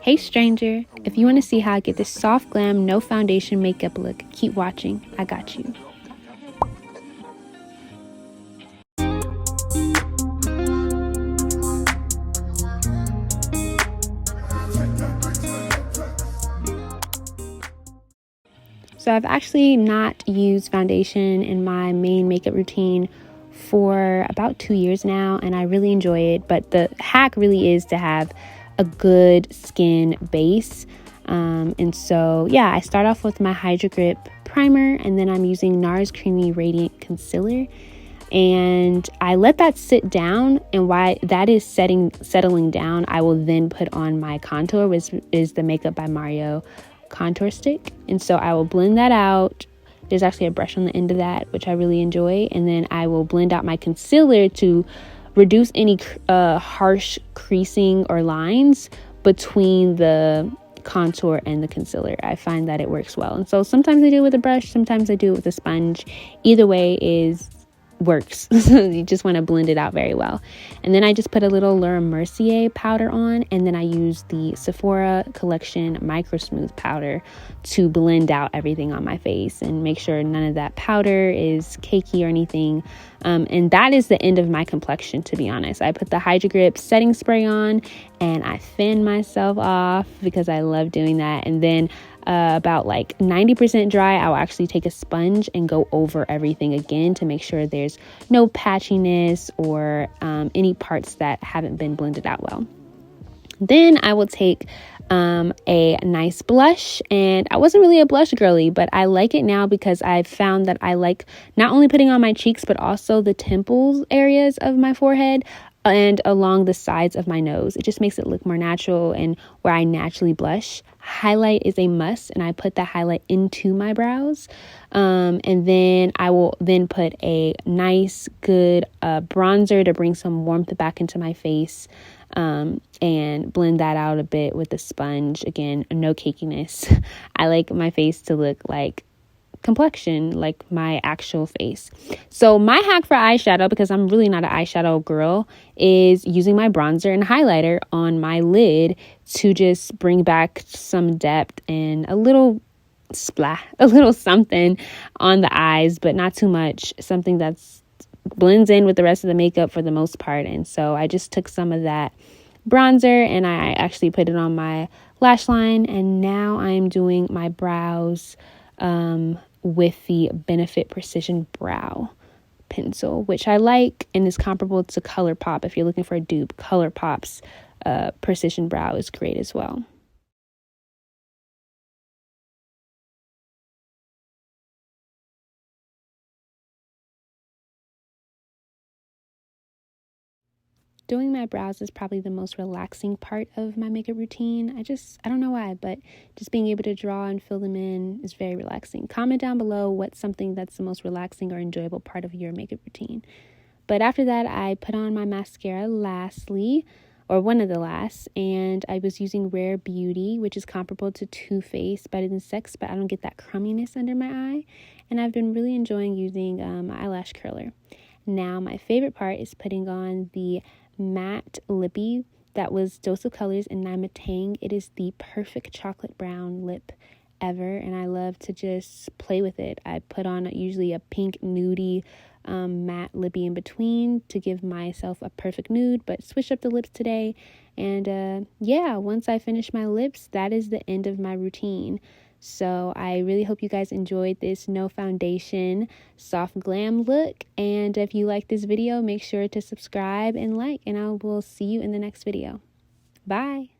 Hey stranger, if you want to see how I get this soft glam, no foundation makeup look, keep watching. I got you. So I've actually not used foundation in my main makeup routine for about 2 years now, and I really enjoy it. But the hack really is to have a good skin base. And so, yeah, I start off with my Hydro Grip primer, and then I'm using Nars Creamy Radiant Concealer. And I let that sit down, and while that is settling down, I will then put on my contour, which is the Makeup by Mario contour stick. And so I will blend that out. There's actually a brush on the end of that, which I really enjoy. And then I will blend out my concealer to reduce any harsh creasing or lines between the contour and the concealer. I find that it works well. And so sometimes I do it with a brush, sometimes I do it with a sponge. Either way works. You just want to blend it out very well. And then I just put a little Mercier powder on, and then I use the Sephora collection Microsmooth powder to blend out everything on my face and make sure none of that powder is cakey or anything. And that is the end of my complexion, to be honest. I put the Hydro Grip setting spray on and I fan myself off because I love doing that. And then about like 90% dry, I'll actually take a sponge and go over everything again to make sure there's no patchiness or any parts that haven't been blended out well. Then I will take a nice blush, and I wasn't really a blush girly, but I like it now because I've found that I like not only putting on my cheeks but also the temples areas of my forehead and along the sides of my nose. It just makes it look more natural and where I naturally blush. Highlight is a must, and I put that highlight into my brows. And then I will then put a nice good bronzer to bring some warmth back into my face, and blend that out a bit with a sponge. Again, no cakiness. I like my face to look like complexion, like my actual face. So my hack for eyeshadow, because I'm really not an eyeshadow girl, is using my bronzer and highlighter on my lid to just bring back some depth and a little something on the eyes, but not too much, something that's blends in with the rest of the makeup for the most part. And so I just took some of that bronzer and I actually put it on my lash line, and now I'm doing my brows with the Benefit Precision Brow pencil, which I like and is comparable to ColourPop. If you're looking for a dupe, ColourPop's Precision Brow is great as well. Doing my brows is probably the most relaxing part of my makeup routine. I don't know why, but just being able to draw and fill them in is very relaxing. Comment down below what's something that's the most relaxing or enjoyable part of your makeup routine. But after that, I put on my mascara lastly, or one of the last, and I was using Rare Beauty, which is comparable to Too Faced Better Than Sex, but I don't get that crumminess under my eye. And I've been really enjoying using my eyelash curler. Now, my favorite part is putting on the matte lippy that was Dose of Colors in Naima Tang. It is the perfect chocolate brown lip ever, and I love to just play with it. I put on usually a pink nudie matte lippy in between to give myself a perfect nude, but switch up the lips today. And yeah, once I finish my lips, that is the end of my routine. So I really hope you guys enjoyed this no foundation soft glam look. And if you like this video, make sure to subscribe and like, and I will see you in the next video. Bye.